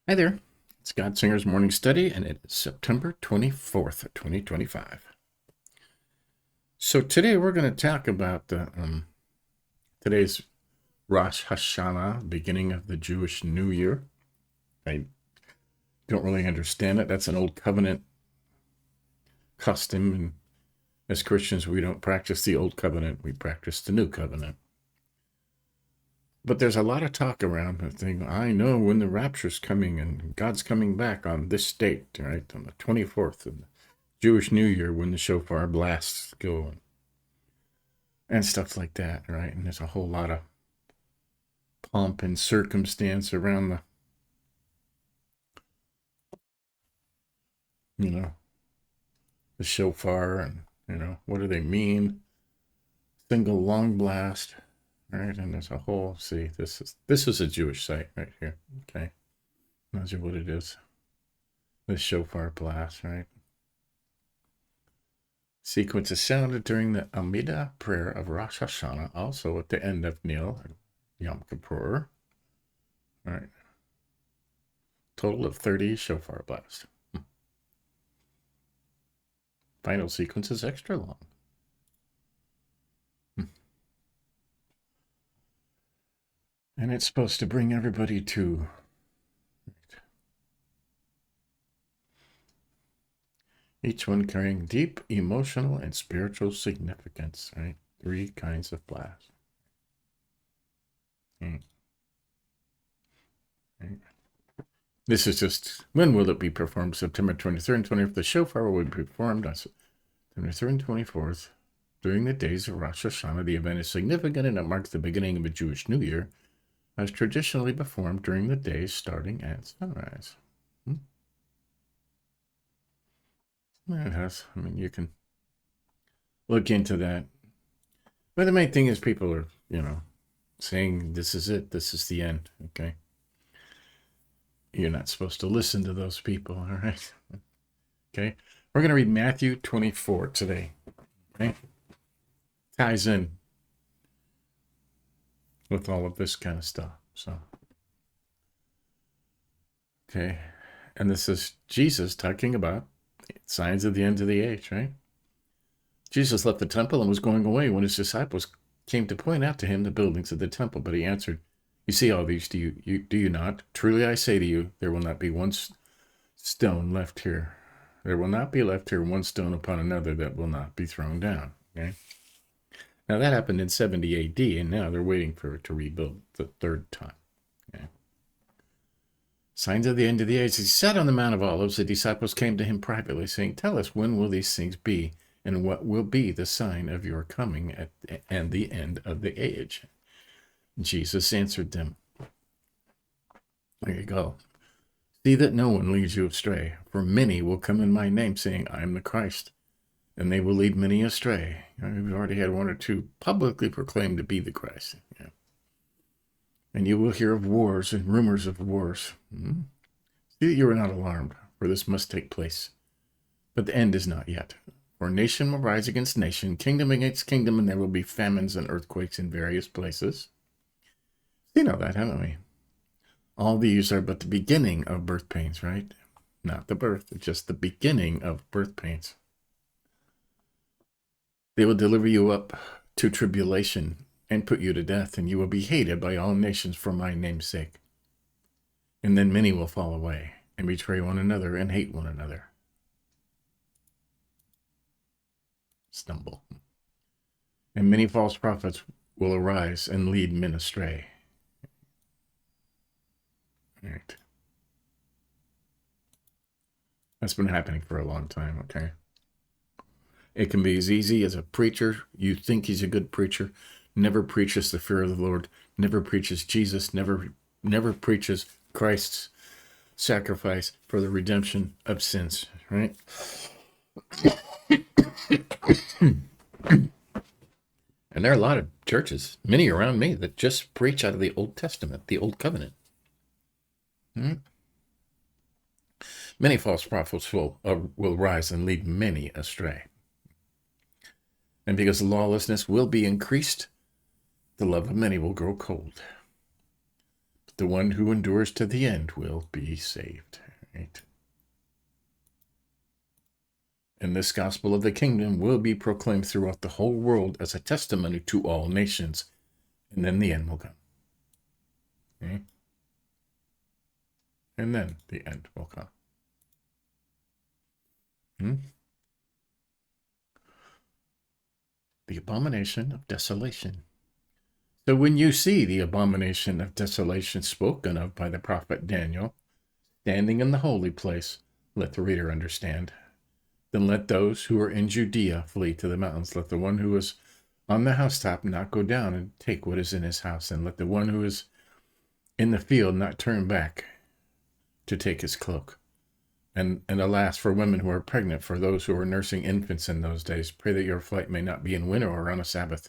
Hi there. It's Godsinger's Morning Study, and it is September 24th, 2025. So today we're going to talk about today's Rosh Hashanah, beginning of the Jewish New Year. I don't really understand it. That's an old covenant custom, and as Christians, we don't practice the old covenant. We practice the new covenant. But there's a lot of talk around the thing. I know when the rapture's coming and God's coming back on this date, right? On the 24th of the Jewish New Year when the shofar blasts go and stuff like that, right? And there's a whole lot of pomp and circumstance around the, the shofar and, what do they mean? Single long blast, right? And there's a whole, see, this is a Jewish site right here, okay? Not sure what it is. The shofar blast, right? Sequence is sounded during the Amidah prayer of Rosh Hashanah, also at the end of Nil, Yom Kippur. All right. Total of 30 shofar blasts. Final sequence is extra long. And it's supposed to bring everybody to each one carrying deep emotional and spiritual significance, right? 3 kinds of blasts. Right. This is just, when will it be performed? September 23rd and 24th. The shofar will be performed on September 23rd and 24th. During the days of Rosh Hashanah, the event is significant and it marks the beginning of a Jewish New Year, as traditionally performed during the days starting at sunrise. It has. I mean, you can look into that. But the main thing is people are, saying this is it. This is the end. Okay. You're not supposed to listen to those people. All right. Okay. We're going to read Matthew 24 today. Okay. Ties in with all of this kind of stuff. So, okay. And this is Jesus talking about signs of the end of the age, right? Jesus left the temple and was going away when his disciples came to point out to him the buildings of the temple. But he answered, "You see all these, do you not? Truly I say to you, there will not be one stone left here. There will not be left here one stone upon another that will not be thrown down." Okay. Now that happened in 70 AD, and now they're waiting for it to rebuild the third time. Okay. Signs of the end of the age. He sat on the Mount of Olives. The disciples came to him privately, saying, "Tell us, when will these things be? And what will be the sign of your coming and the end of the age?" Jesus answered them, there you go. "See that no one leads you astray, for many will come in my name, saying, I am the Christ, and they will lead many astray." We've already had 1 or 2 publicly proclaim to be the Christ. Yeah. "And you will hear of wars and rumors of wars. See that you are not alarmed, for this must take place. But the end is not yet. For nation will rise against nation, kingdom against kingdom, and there will be famines and earthquakes in various places." You know that, haven't we? All these are but the beginning of birth pains, right? Not the birth, just the beginning of birth pains. "They will deliver you up to tribulation and put you to death, and you will be hated by all nations for my name's sake. And then many will fall away and betray one another and hate one another." Stumble. "And many false prophets will arise and lead men astray." All right. That's been happening for a long time, okay? It can be as easy as a preacher. You think he's a good preacher, never preaches the fear of the Lord, never preaches Jesus, never preaches Christ's sacrifice for the redemption of sins, right? And there are a lot of churches, many around me, that just preach out of the Old Testament, the Old Covenant. Many false prophets will rise and lead many astray. And because lawlessness will be increased, the love of many will grow cold. The one who endures to the end will be saved. Right? And this gospel of the kingdom will be proclaimed throughout the whole world as a testimony to all nations. And then the end will come. Okay? And then the end will come. The abomination of desolation. So when you see the abomination of desolation spoken of by the prophet Daniel, standing in the holy place, let the reader understand. Then let those who are in Judea flee to the mountains. Let the one who is on the housetop not go down and take what is in his house. And let the one who is in the field not turn back to take his cloak. And alas, for women who are pregnant, for those who are nursing infants in those days, pray that your flight may not be in winter or on a Sabbath.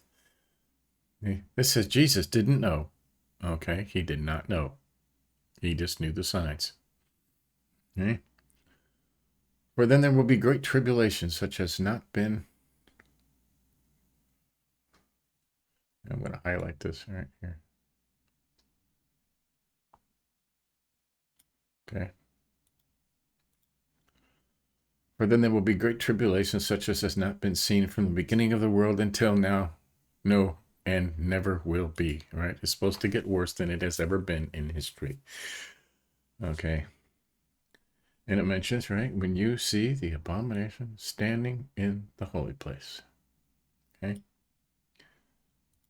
This says Jesus didn't know. Okay, he did not know. He just knew the signs. Okay? For then there will be great tribulation, such as not been. I'm going to highlight this right here. Okay. For then there will be great tribulation, such as has not been seen from the beginning of the world until now. No, and never will be. Right? It's supposed to get worse than it has ever been in history. Okay. And it mentions, right, when you see the abomination standing in the holy place. Okay.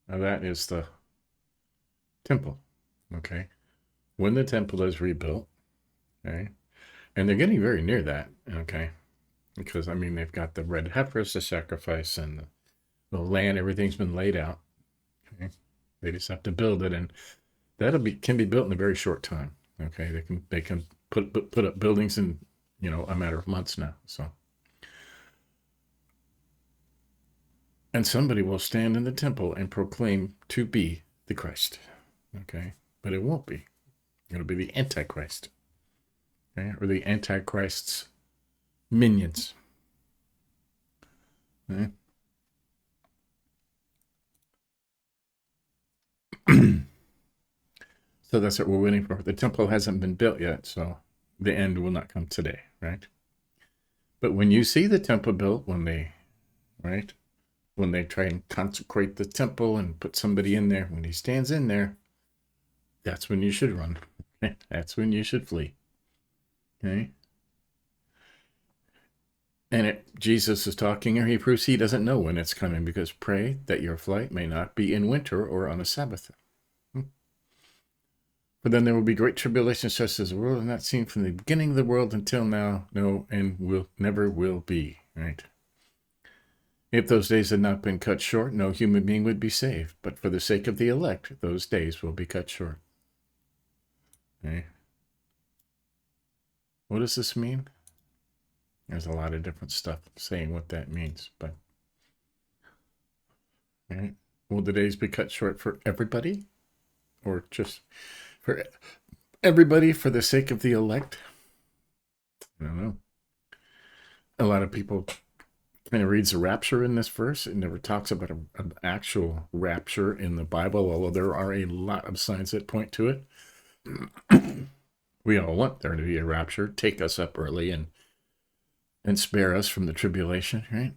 Now that is the temple. Okay. When the temple is rebuilt. Okay. And they're getting very near that. Okay. Because, I mean, they've got the red heifers to sacrifice and the land, everything's been laid out. Okay. They just have to build it, and can be built in a very short time. Okay. They can put up buildings in, a matter of months now. So, and somebody will stand in the temple and proclaim to be the Christ. Okay. But it won't be. It'll be the Antichrist. Okay. Or the Antichrist's minions. Okay. So that's what we're waiting for. The temple hasn't been built yet, so the end will not come today, right? But when you see the temple built, when they try and consecrate the temple and put somebody in there, when he stands in there, that's when you should run. That's when you should flee. Okay? And Jesus is talking here. He proves he doesn't know when it's coming, because pray that your flight may not be in winter or on a Sabbath. But then there will be great tribulation, such as the world has not seen from the beginning of the world until now, no, and never will be. Right? If those days had not been cut short, no human being would be saved. But for the sake of the elect, those days will be cut short. Okay? What does this mean? There's a lot of different stuff saying what that means, but right? Will the days be cut short for everybody, or just for everybody for the sake of the elect? I don't know. A lot of people kind of reads the rapture in this verse. It never talks about an actual rapture in the Bible, although there are a lot of signs that point to it. We all want there to be a rapture, take us up early and spare us from the tribulation, right?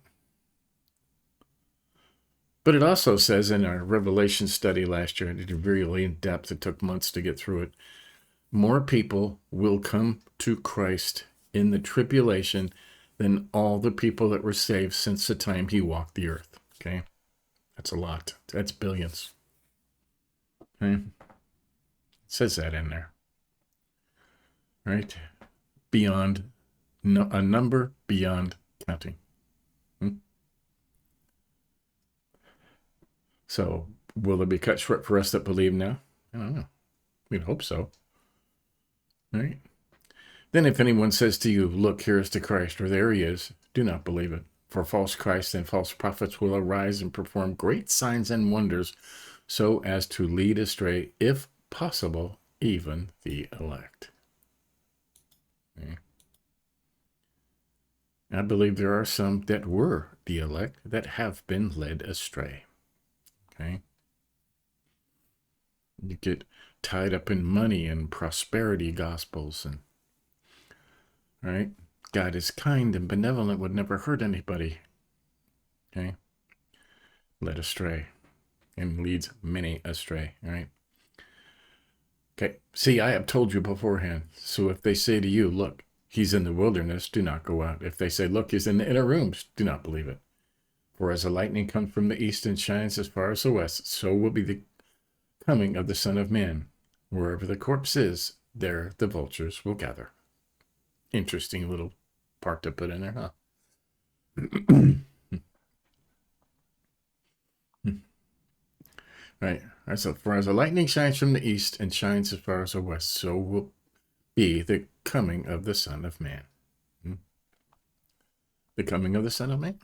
But it also says in our Revelation study last year, I did it really in depth, it took months to get through it, more people will come to Christ in the tribulation than all the people that were saved since the time he walked the earth. Okay? That's a lot. That's billions. Okay? It says that in there. Right? Beyond, a number beyond counting. So, will it be cut short for us that believe now? I don't know. We'd hope so. Right? Then if anyone says to you, look, here is the Christ, or there he is, do not believe it. For false Christs and false prophets will arise and perform great signs and wonders, so as to lead astray, if possible, even the elect. Okay. I believe there are some that were the elect that have been led astray. Okay. You get tied up in money and prosperity gospels, and right? God is kind and benevolent, would never hurt anybody. Okay? Led astray and leads many astray, right? Okay. See, I have told you beforehand. So if they say to you, look, he's in the wilderness, do not go out. If they say, look, he's in the inner rooms, do not believe it. For as the lightning comes from the east and shines as far as the west, so will be the coming of the Son of Man. Wherever the corpse is, there the vultures will gather. Interesting little part to put in there, huh? Right. So for as the lightning shines from the east and shines as far as the west, so will be the coming of the Son of Man. The coming of the Son of Man.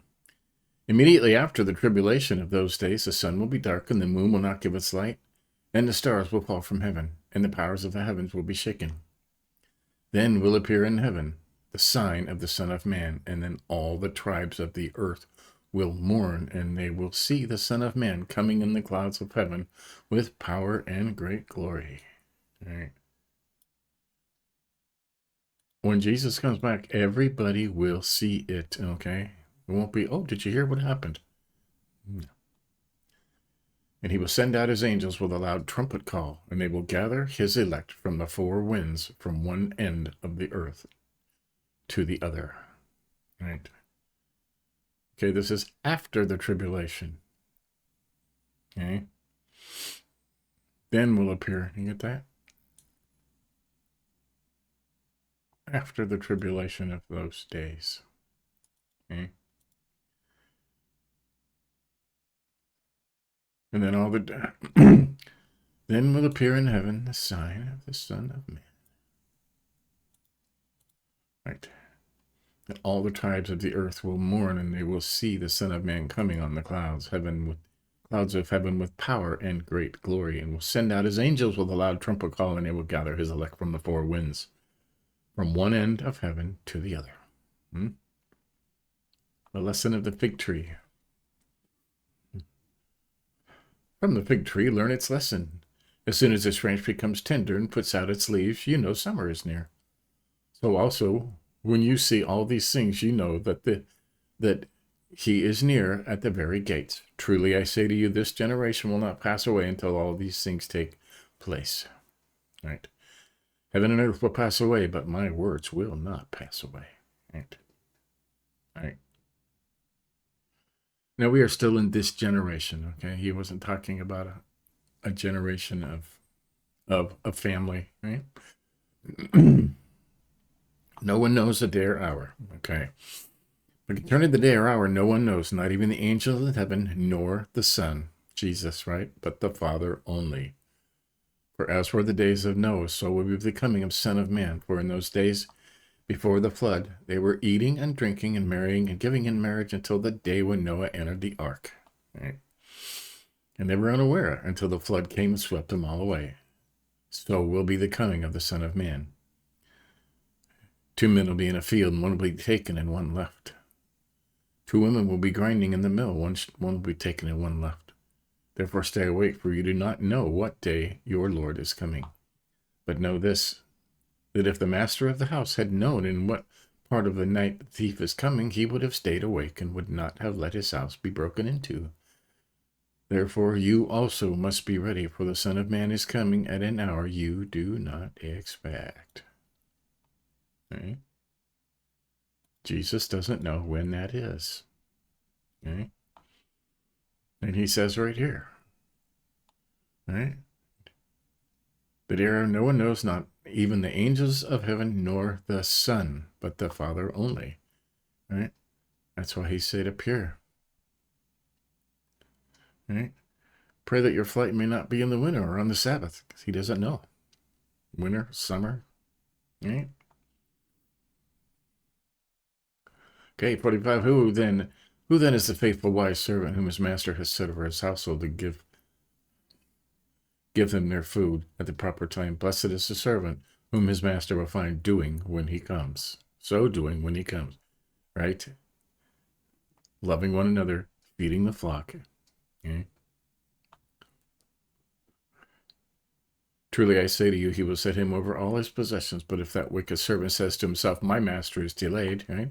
Immediately after the tribulation of those days, the sun will be dark, and the moon will not give its light, and the stars will fall from heaven, and the powers of the heavens will be shaken. Then will appear in heaven the sign of the Son of Man, and then all the tribes of the earth will mourn, and they will see the Son of Man coming in the clouds of heaven with power and great glory. All right. When Jesus comes back, everybody will see it, okay? It won't be, oh, did you hear what happened? No. And he will send out his angels with a loud trumpet call, and they will gather his elect from the four winds, from one end of the earth to the other. Right? Okay, this is after the tribulation. Okay? Then will appear, you get that? After the tribulation of those days. Okay? And then all the then will appear in heaven the sign of the Son of Man. Right. And all the tribes of the earth will mourn, and they will see the Son of Man coming on the clouds of heaven with power and great glory, and will send out his angels with a loud trumpet call, and they will gather his elect from the four winds, from one end of heaven to the other. The lesson of the fig tree. From the fig tree, learn its lesson. As soon as its branch becomes tender and puts out its leaves, you know summer is near. So also, when you see all these things, you know that he is near at the very gates. Truly I say to you, this generation will not pass away until all these things take place. Right? Heaven and earth will pass away, but my words will not pass away. Right? Right? Now we are still in this generation, okay? He wasn't talking about a generation of a family, right? No one knows the day or hour, okay? But concerning the day or hour, no one knows, not even the angels in heaven, nor the Son, Jesus, right? But the Father only. For as for the days of Noah, so will be the coming of Son of Man. For in those days before the flood, they were eating and drinking and marrying and giving in marriage until the day when Noah entered the ark. Right? And they were unaware until the flood came and swept them all away. So will be the coming of the Son of Man. 2 men will be in a field, and one will be taken and one left. 2 women will be grinding in the mill, one will be taken and one left. Therefore stay awake, for you do not know what day your Lord is coming. But know this, that if the master of the house had known in what part of the night the thief is coming, he would have stayed awake and would not have let his house be broken into. Therefore you also must be ready, for the Son of Man is coming at an hour you do not expect. Okay? Jesus doesn't know when that is. Okay? And he says right here, right? But ere no one knows, not even the angels of heaven, nor the Son, but the Father only. Right? That's why he said appear. Right? Pray that your flight may not be in the winter or on the Sabbath, because he doesn't know. Winter, summer, right? Okay, 45. Who then is the faithful wise servant whom his master has set over his household to give them their food at the proper time? Blessed is the servant whom his master will find doing when he comes. So doing when he comes, right? Loving one another, feeding the flock. Okay? Truly I say to you, he will set him over all his possessions. But if that wicked servant says to himself, my master is delayed, right?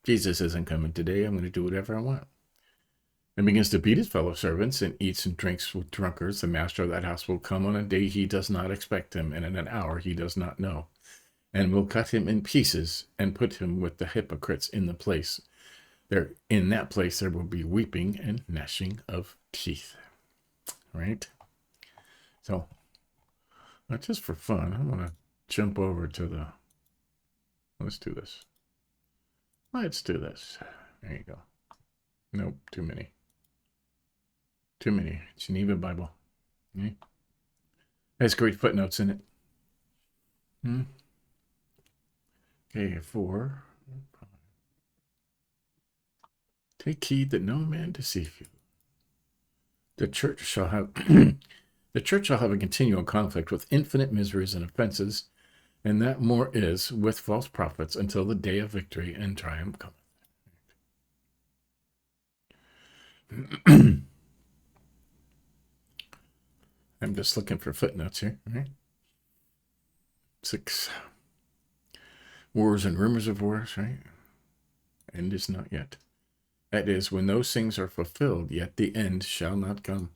Jesus isn't coming today. I'm going to do whatever I want. And begins to beat his fellow servants and eats and drinks with drunkards, the master of that house will come on a day he does not expect him, and in an hour he does not know, and will cut him in pieces and put him with the hypocrites in the place. There, in that place there will be weeping and gnashing of teeth. Right? So, just for fun, I'm going to jump over to the... Let's do this. Let's do this. There you go. Nope, too many. Too many. Geneva Bible. Okay. Has great footnotes in it. Okay, 4. Take heed that no man deceive you. The church shall have the church shall have a continual conflict with infinite miseries and offenses, and that more is with false prophets until the day of victory and triumph cometh. I'm just looking for footnotes here. Right? 6. Wars and rumors of wars, right? End is not yet. That is, when those things are fulfilled, yet the end shall not come.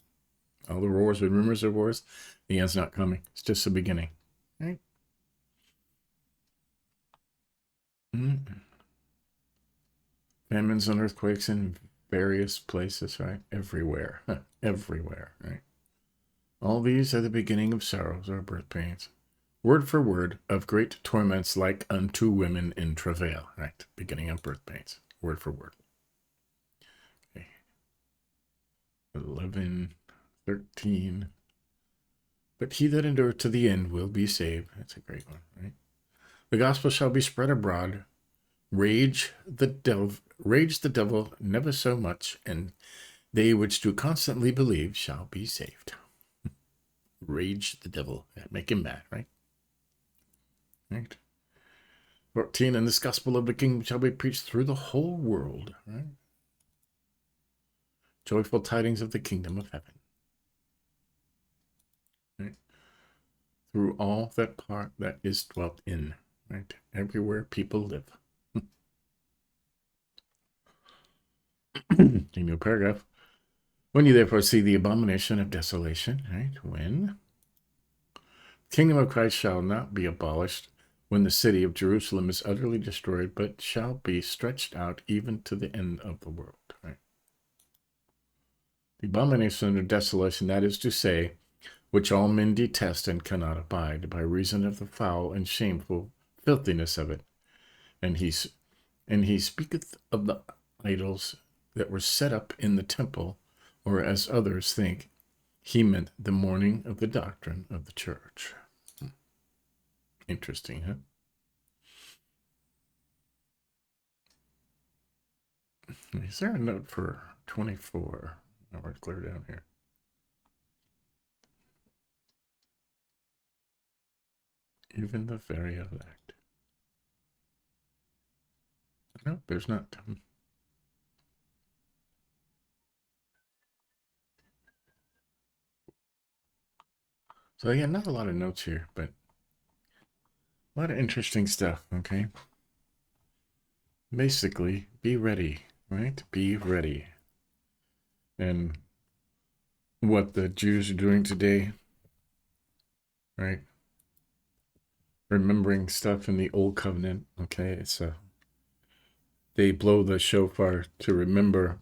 All the wars and rumors of wars, the end's not coming. It's just the beginning. Right? Famines and earthquakes in various places, right? Everywhere. Everywhere, right? All these are the beginning of sorrows or birth pains. Word for word, of great torments like unto women in travail, right? Beginning of birth pains. Word for word. Okay. 11, 13. But he that endureth to the end will be saved. That's a great one, right? The gospel shall be spread abroad. Rage the devil never so much, and they which do constantly believe shall be saved. Rage the devil. Make him mad, right? Right. 14. And this gospel of the kingdom shall be preached through the whole world, right? Joyful tidings of the kingdom of heaven. Right? Through all that part that is dwelt in, right? Everywhere people live. A new paragraph. When you therefore see the abomination of desolation, right? When the kingdom of Christ shall not be abolished, when the city of Jerusalem is utterly destroyed, but shall be stretched out even to the end of the world, right? The abomination of desolation, that is to say, which all men detest and cannot abide, by reason of the foul and shameful filthiness of it. And he speaketh of the idols that were set up in the temple, or as others think, he meant the mourning of the doctrine of the church. Interesting, huh? Is there a note for 24? Oh, we're clear down here. Even the very elect. No, there's not. So yeah, not a lot of notes here, but a lot of interesting stuff, okay? Basically, be ready, right? Be ready. And what the Jews are doing today, right? Remembering stuff in the Old Covenant, okay? It's they blow the shofar to remember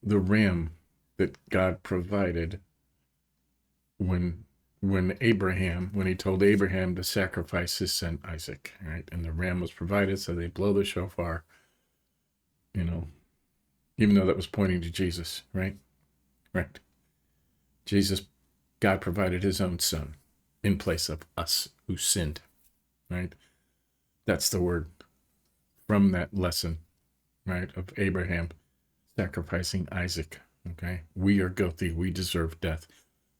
the ram that God provided when he told Abraham to sacrifice his son Isaac, right? And the ram was provided, so they blow the shofar, even though that was pointing to Jesus, right? Right. Jesus, God provided his own son in place of us who sinned, right? That's the word from that lesson, right? Of Abraham sacrificing Isaac, okay? We are guilty. We deserve death.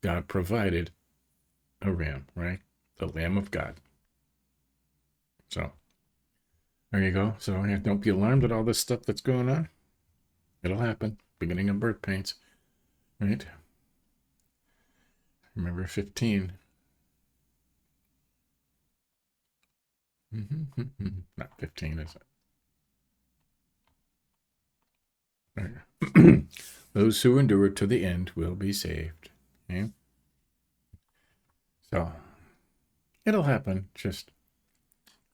God provided a ram, right? The Lamb of God. So, there you go. So, yeah, don't be alarmed at all this stuff that's going on. It'll happen. Beginning of birth pains, right? Remember 15. Not 15, is it? Right. Those who endure to the end will be saved. Okay? So it'll happen. Just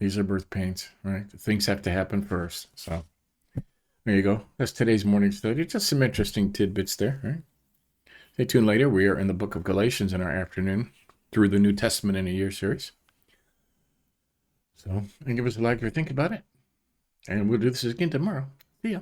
these are birth pains, right? Things have to happen first. So there you go. That's today's morning study. Just some interesting tidbits there, right? Stay tuned later. We are in the book of Galatians in our afternoon through the New Testament in a Year series. So, and give us a like if you think about it. And we'll do this again tomorrow. See ya.